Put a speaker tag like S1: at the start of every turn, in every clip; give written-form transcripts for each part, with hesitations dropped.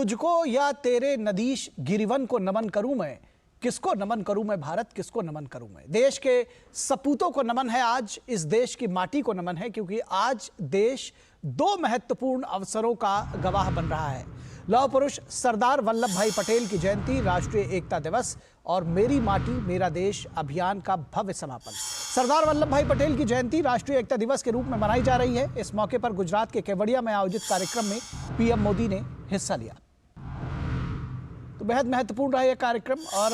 S1: तुझको या तेरे नदीश गिरिवन को नमन करूं मैं, किसको नमन करूं मैं भारत, किसको नमन करूं मैं। देश के सपूतों को नमन है, आज इस देश की माटी को नमन है, क्योंकि आज देश दो महत्वपूर्ण अवसरों का गवाह बन रहा है। लौह पुरुष सरदार वल्लभ भाई पटेल की जयंती, राष्ट्रीय एकता दिवस और मेरी माटी मेरा देश अभियान का भव्य समापन। सरदार वल्लभ भाई पटेल की जयंती राष्ट्रीय एकता दिवस के रूप में मनाई जा रही है। इस मौके पर गुजरात के केवड़िया में आयोजित कार्यक्रम में पीएम मोदी ने हिस्सा लिया। तो बेहद महत्वपूर्ण रहा यह कार्यक्रम और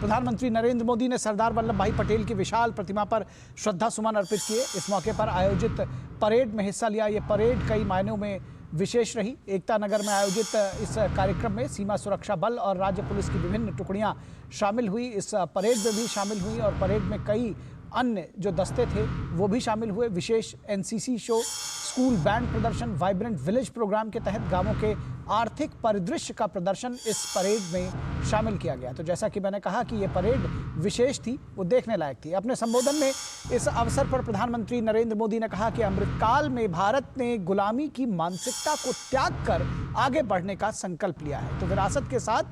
S1: प्रधानमंत्री नरेंद्र मोदी ने सरदार वल्लभ भाई पटेल की विशाल प्रतिमा पर श्रद्धा सुमन अर्पित किए। इस मौके पर आयोजित परेड में हिस्सा लिया। ये परेड कई मायनों में विशेष रही। एकता नगर में आयोजित इस कार्यक्रम में सीमा सुरक्षा बल और राज्य पुलिस की विभिन्न टुकड़ियां शामिल हुई। इस परेड में भी शामिल हुई और परेड में कई अन्य जो दस्ते थे वो भी शामिल हुए। विशेष एनसीसी शो, स्कूल बैंड प्रदर्शन, वाइब्रेंट विलेज प्रोग्राम के तहत गांवों के आर्थिक परिदृश्य का प्रदर्शन इस परेड में शामिल किया गया। तो जैसा कि मैंने कहा कि ये परेड विशेष थी, वो देखने लायक थी। अपने संबोधन में इस अवसर पर प्रधानमंत्री नरेंद्र मोदी ने कहा कि अमृतकाल में भारत ने गुलामी की मानसिकता को त्याग कर आगे बढ़ने का संकल्प लिया है। तो विरासत के साथ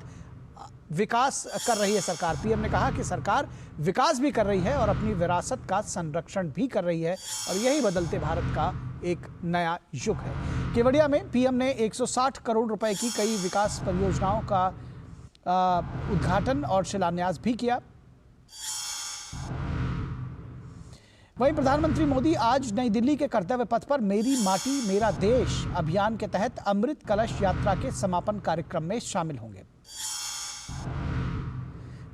S1: विकास कर रही है सरकार। पीएम ने कहा कि सरकार विकास भी कर रही है और अपनी विरासत का संरक्षण भी कर रही है और यही बदलते भारत का एक नया युग है। केवड़िया में पीएम ने 160 करोड़ रुपए की कई विकास परियोजनाओं का उद्घाटन और शिलान्यास भी किया। वहीं प्रधानमंत्री मोदी आज नई दिल्ली के कर्तव्य पथ पर मेरी माटी मेरा देश अभियान के तहत अमृत कलश यात्रा के समापन कार्यक्रम में शामिल होंगे।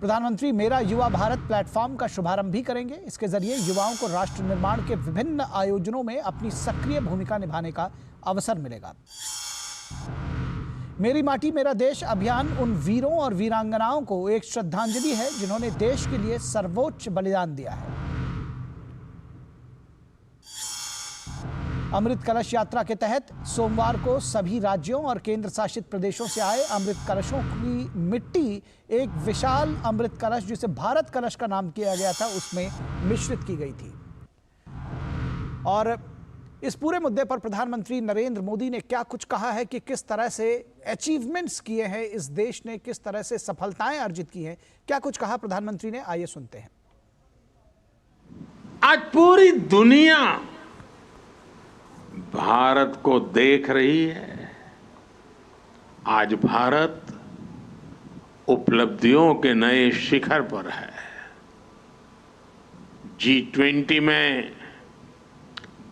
S1: प्रधानमंत्री मेरा युवा भारत प्लेटफॉर्म का शुभारंभ भी करेंगे। इसके जरिए युवाओं को राष्ट्र निर्माण के विभिन्न आयोजनों में अपनी सक्रिय भूमिका निभाने का अवसर मिलेगा। मेरी माटी मेरा देश अभियान उन वीरों और वीरांगनाओं को एक श्रद्धांजलि है जिन्होंने देश के लिए सर्वोच्च बलिदान दिया है। अमृत कलश यात्रा के तहत सोमवार को सभी राज्यों और केंद्र शासित प्रदेशों से आए अमृत कलशों की मिट्टी एक विशाल अमृत कलश, जिसे भारत कलश का नाम किया गया था, उसमें मिश्रित की गई थी। और इस पूरे मुद्दे पर प्रधानमंत्री नरेंद्र मोदी ने क्या कुछ कहा है कि किस तरह से अचीवमेंट्स किए हैं इस देश ने, किस तरह से सफलताएं अर्जित की हैं, क्या कुछ कहा प्रधानमंत्री ने, आइए सुनते हैं।
S2: आज पूरी दुनिया भारत को देख रही है। आज भारत उपलब्धियों के नए शिखर पर है। G20 में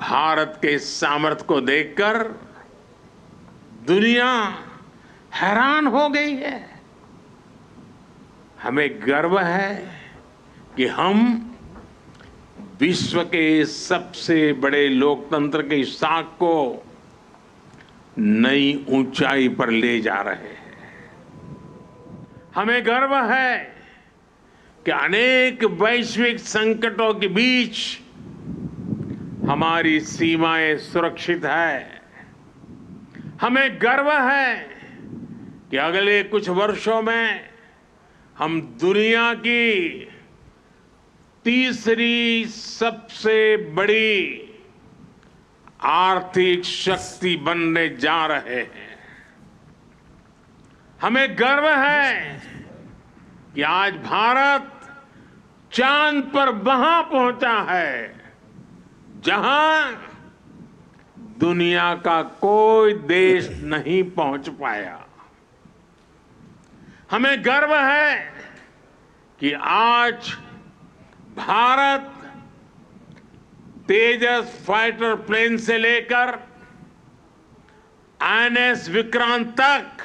S2: भारत के सामर्थ्य को देखकर दुनिया हैरान हो गई है। हमें गर्व है कि हम विश्व के सबसे बड़े लोकतंत्र की साख को नई ऊंचाई पर ले जा रहे हैं। हमें गर्व है कि अनेक वैश्विक संकटों के बीच हमारी सीमाएं सुरक्षित है। हमें गर्व है कि अगले कुछ वर्षों में हम दुनिया की तीसरी सबसे बड़ी आर्थिक शक्ति बनने जा रहे हैं। हमें गर्व है कि आज भारत चांद पर वहां पहुंचा है जहां दुनिया का कोई देश नहीं पहुंच पाया। हमें गर्व है कि आज भारत तेजस फाइटर प्लेन से लेकर INS विक्रांत तक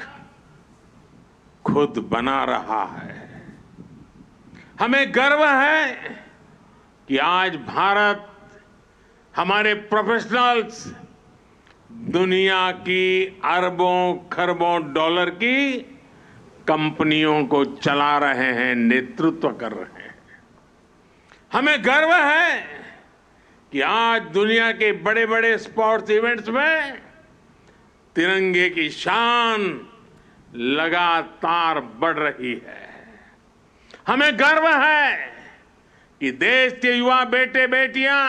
S2: खुद बना रहा है। हमें गर्व है कि आज भारत हमारे प्रोफेशनल्स दुनिया की अरबों खरबों डॉलर की कंपनियों को चला रहे हैं, नेतृत्व कर रहे हैं। हमें गर्व है कि आज दुनिया के बड़े बड़े स्पोर्ट्स इवेंट्स में तिरंगे की शान लगातार बढ़ रही है। हमें गर्व है कि देश के युवा बेटे बेटियां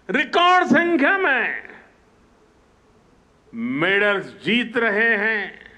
S2: रिकॉर्ड संख्या में मेडल्स जीत रहे हैं,